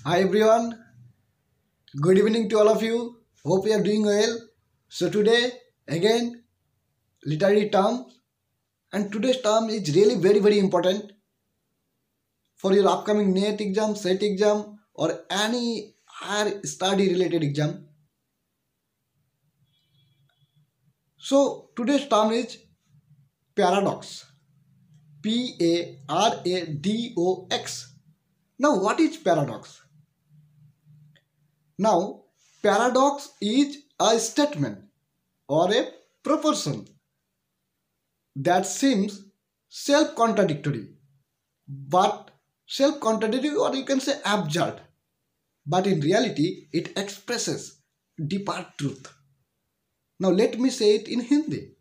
Hi everyone, good evening to all of you. Hope you are doing well. So today again literary terms, and today's term is really very important for your upcoming NET exam, SET exam or any higher study related exam. So today's term is paradox. Paradox. Now what is paradox? Now paradox is a statement or a proposition that seems self-contradictory, but self-contradictory, or you can say absurd, but in reality it expresses deeper truth. Now let me say it in Hindi.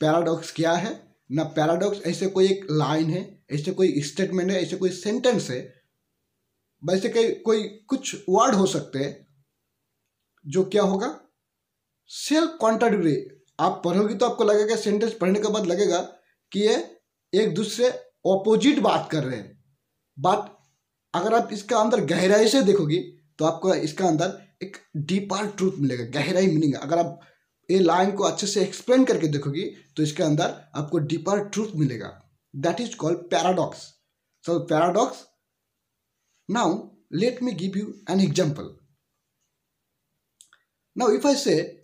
Paradox क्या है ना? Paradox ऐसे कोई एक line है, ऐसे कोई statement है, ऐसे कोई सेंटेंस है, वैसे कोई कुछ वर्ड हो सकते हैं जो क्या होगा, सेल्फ कॉन्ट्राडिक्टरी। आप पढ़ोगे तो आपको लगेगा, सेंटेंस पढ़ने के बाद लगेगा कि ये एक दूसरे ऑपोजिट बात कर रहे हैं, बट अगर आप इसका अंदर गहराई से देखोगे तो आपको इसका अंदर एक डीपर ट्रूथ मिलेगा, गहराई मीनिंग। अगर आप ये लाइन को अच्छे से एक्सप्लेन करके देखोगे तो इसके अंदर आपको डीपर ट्रूथ मिलेगा। That is called paradox. So paradox. Now let me give you an example. Now if I से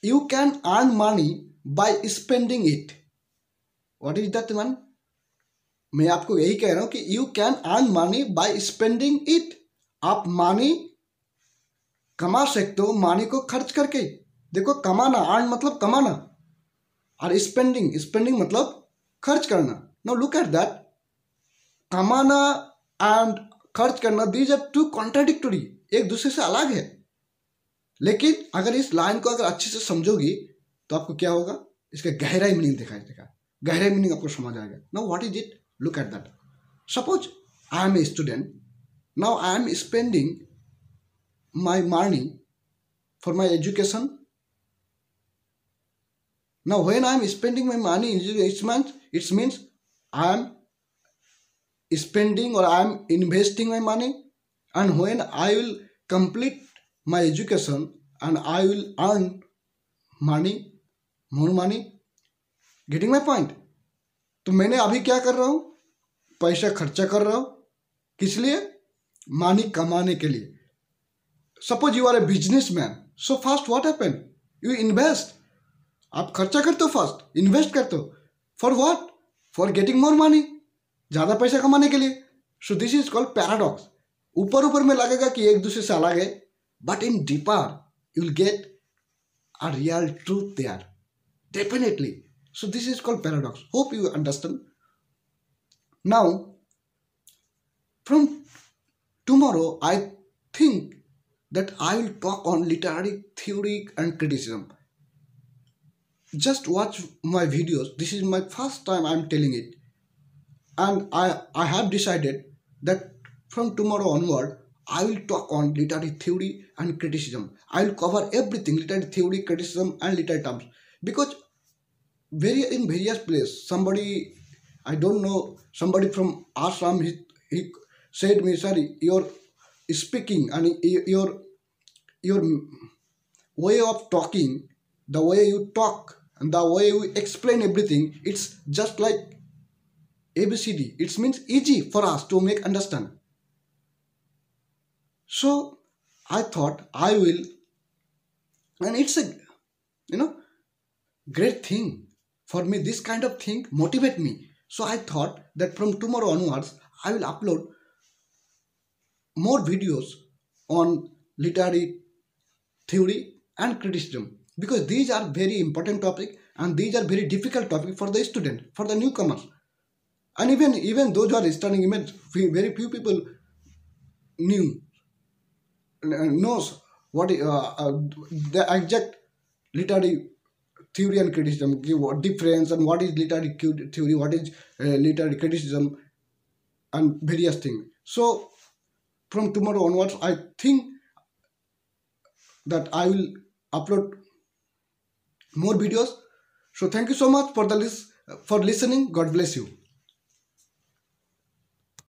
you can earn money by spending it. What is that one? मैं आपको यही कह रहा हूं कि you can earn money by spending it. आप money कमा सकते हो मनी को खर्च करके। देखो, कमाना, अर्न मतलब कमाना, और स्पेंडिंग मतलब खर्च करना। नाउ लुक एट दैट, कमाना एंड खर्च करना, दीज आर टू कॉन्ट्राडिक्टरी, एक दूसरे से अलग है। लेकिन अगर इस लाइन को अगर अच्छे से समझोगी तो आपको क्या होगा, इसका गहराई मीनिंग दिखाई देगा, गहराई मीनिंग आपको समझ आएगा। Now what is it? Look at that. Suppose I am a student, now I am spending my money for my education. Now when I am spending my money it's means I am spending or I am investing my money, and when I will complete my education and I will earn money, more money. Getting my point? तो मैंने अभी क्या कर रहा हूँ, पैसा खर्चा कर रहा हूँ, किस लिए? मनी कमाने के लिए। Suppose you are a businessman, so first what happen, you invest. आप खर्चा करते हो, फर्स्ट इन्वेस्ट करते हो, for what? For getting more money, ज्यादा पैसा कमाने के लिए। So this is called paradox. ऊपर में लगेगा कि एक दूसरे से अलग है, but in deeper you will get a real truth there, definitely. So this is called paradox. Hope you understand. Now from tomorrow I think that I will talk on literary theory and criticism. Just watch my videos. This is my first time I am telling it. And I have decided that from tomorrow onward, I will talk on literary theory and criticism. I will cover everything, literary theory, criticism and literary terms. Because in various places, somebody, I don't know, somebody from Assam, he said me, sorry, your speaking and your way of talking, the way you talk and the way you explain everything, it's just like ABCD. It means easy for us to make understand. So I thought I will, and it's a great thing for me. This kind of thing motivate me. So I thought that from tomorrow onwards I will upload more videos on literary theory and criticism, because these are very important topic and these are very difficult topic for the student, for the newcomers. And even those who are studying, even very few people knows what the exact literary theory and criticism, what difference, and what is literary theory, what is literary criticism, and various things. So from tomorrow onwards, I think that I will upload more videos. So thank you so much for listening. God bless you.